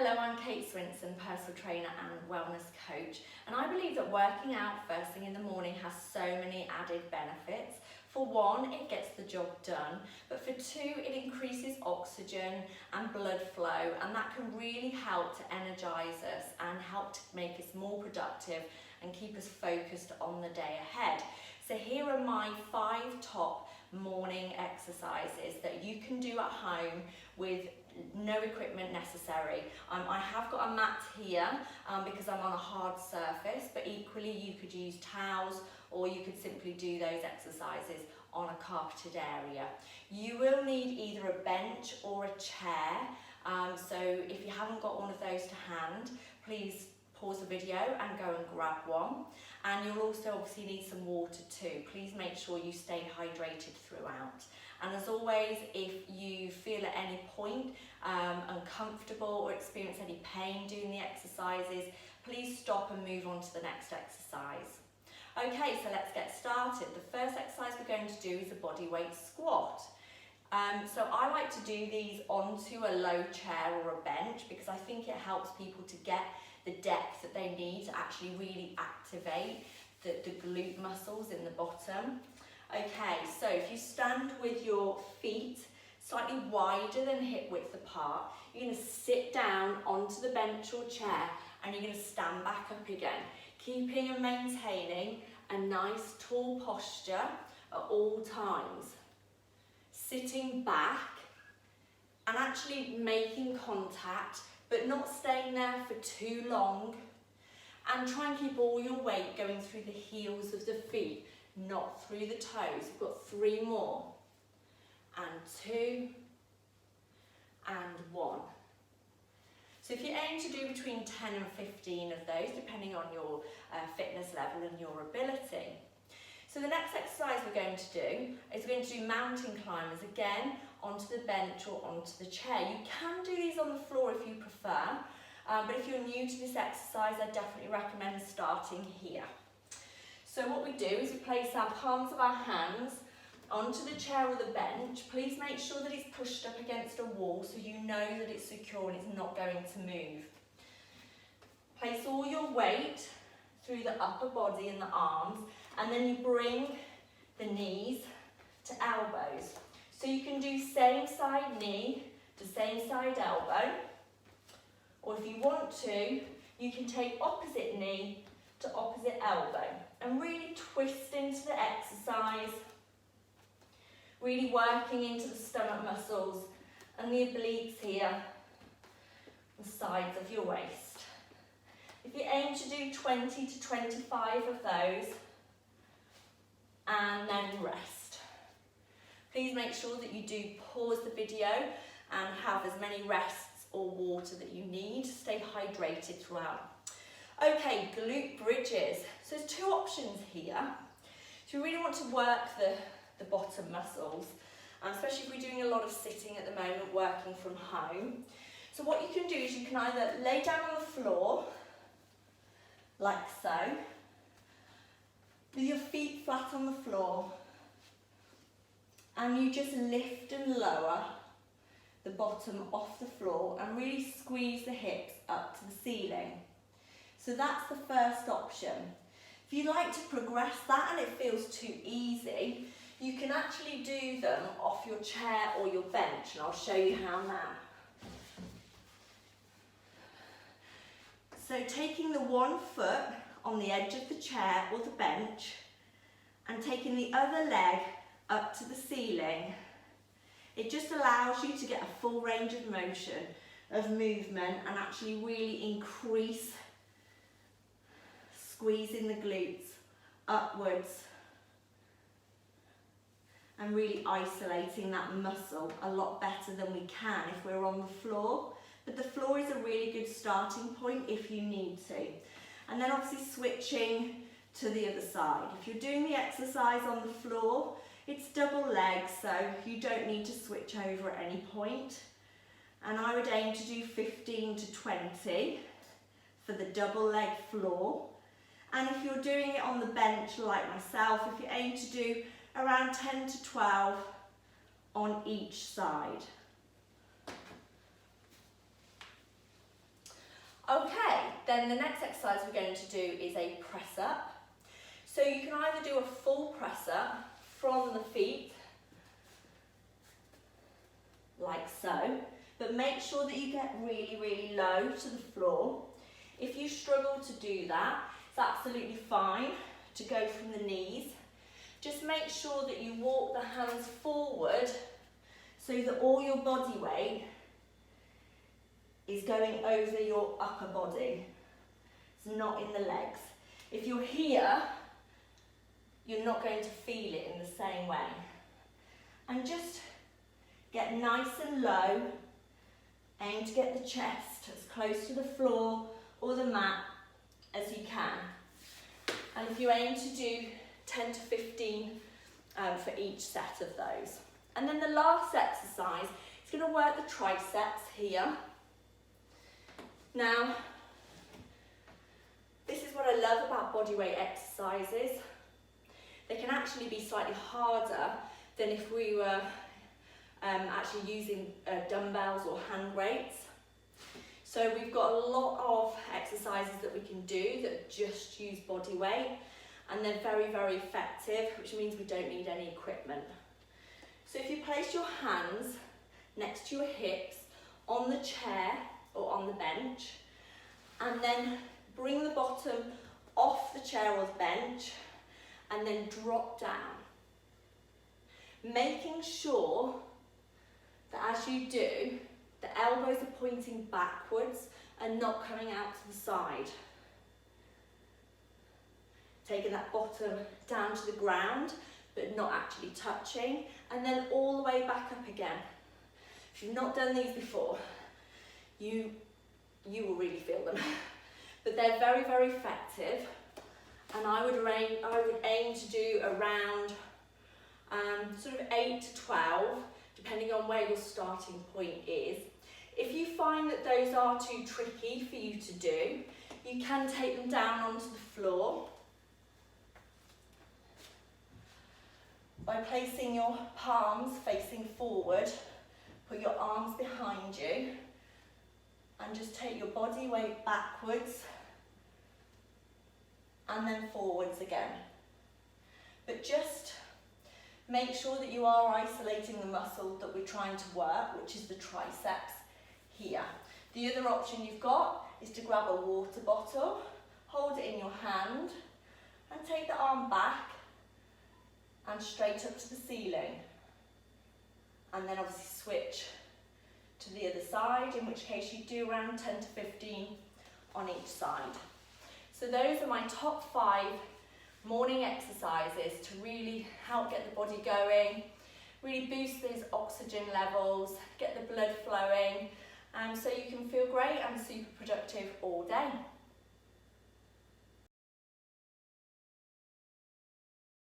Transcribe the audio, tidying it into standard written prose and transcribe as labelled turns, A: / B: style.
A: Hello, I'm Kate Swinson, personal trainer and wellness coach, and I believe that working out first thing in the morning has so many added benefits. For one, it gets the job done, but for two, it increases oxygen and blood flow, and that can really help to energise us and help to make us more productive and keep us focused on the day ahead. So here are my 5 top morning exercises that you can do at home with no equipment necessary. I have got a mat here because I'm on a hard surface, but equally you could use towels or you could simply do those exercises on a carpeted area. You will need either a bench or a chair, so if you haven't got one of those to hand, please pause the video and go and grab one. And you'll also obviously need some water too. Please make sure you stay hydrated throughout. And as always, if you feel at any point uncomfortable or experience any pain doing the exercises, please stop and move on to the next exercise. Okay, so let's get started. The first exercise we're going to do is a bodyweight squat. So I like to do these onto a low chair or a bench because I think it helps people to get the depth that they need to actually really activate the glute muscles in the bottom. Okay, so if you stand with your feet slightly wider than hip width apart, you're going to sit down onto the bench or chair and you're going to stand back up again, keeping and maintaining a nice tall posture at all times. Sitting back and actually making contact, but not staying there for too long, and try and keep all your weight going through the heels of the feet, not through the toes. We've got 3 more, and 2, and 1. So if you aim to do between 10 and 15 of those, depending on your fitness level and your ability. So the next exercise we're going to do is we're going to do mountain climbers, again onto the bench or onto the chair. You can do these on the floor if you prefer, but if you're new to this exercise, I definitely recommend starting here. So what we do is we place our palms of our hands onto the chair or the bench. Please make sure that it's pushed up against a wall so you know that it's secure and it's not going to move. Place all your weight through the upper body and the arms, and then you bring the knees to elbows. So you can do same side knee to same side elbow, or if you want to, you can take opposite knee to opposite elbow and really twist into the exercise, really working into the stomach muscles and the obliques here, the sides of your waist. If you aim to do 20 to 25 of those, and then rest. Please make sure that you do pause the video and have as many rests or water that you need. Stay hydrated throughout. Okay, glute bridges. So there's 2 options here. So we really want to work the bottom muscles, especially if we're doing a lot of sitting at the moment, working from home. So what you can do is you can either lay down on the floor, like so, with your feet flat on the floor, and you just lift and lower the bottom off the floor and really squeeze the hips up to the ceiling. So that's the first option. If you like to progress that and it feels too easy, you can actually do them off your chair or your bench, and I'll show you how now. So taking the one foot on the edge of the chair or the bench and taking the other leg up to the ceiling, it just allows you to get a full range of motion, of movement, and actually really increase squeezing the glutes upwards and really isolating that muscle a lot better than we can if we're on the floor. But the floor is a really good starting point if you need to. And then obviously switching to the other side. If you're doing the exercise on the floor, it's double legs, so you don't need to switch over at any point. And I would aim to do 15 to 20 for the double leg floor. And if you're doing it on the bench like myself, if you aim to do around 10 to 12 on each side. then the next exercise we're going to do is a press up. So you can either do a full press up from the feet, like so, but make sure that you get really, really low to the floor. If you struggle to do that, it's absolutely fine to go from the knees. Just make sure that you walk the hands forward so that all your body weight is going over your upper body. It's not in the legs. If you're here, you're not going to feel it in the same way. And just get nice and low. Aim to get the chest as close to the floor or the mat as you can. And if you aim to do 10 to 15 for each set of those. And then the last exercise is going to work the triceps here. Now, this is what I love about bodyweight exercises. They can actually be slightly harder than if we were actually using dumbbells or hand weights. So we've got a lot of exercises that we can do that just use body weight, and they're very, very effective, which means we don't need any equipment. So if you place your hands next to your hips on the chair or on the bench, and then bring the bottom off the chair or the bench, and then drop down. Making sure that as you do, the elbows are pointing backwards and not coming out to the side. Taking that bottom down to the ground, but not actually touching, and then all the way back up again. If you've not done these before, you will really feel them. But they're very, very effective, and I would aim to do around sort of 8 to 12, depending on where your starting point is. If you find that those are too tricky for you to do, you can take them down onto the floor by placing your palms facing forward. Put your arms behind you and just take your body weight backwards and then forwards again. But just make sure that you are isolating the muscle that we're trying to work, which is the triceps here. The other option you've got is to grab a water bottle, hold it in your hand, and take the arm back and straight up to the ceiling. And then obviously switch to the other side, in which case you do around 10 to 15 on each side. So those are my top 5 morning exercises to really help get the body going, really boost those oxygen levels, get the blood flowing, so you can feel great and super productive all day.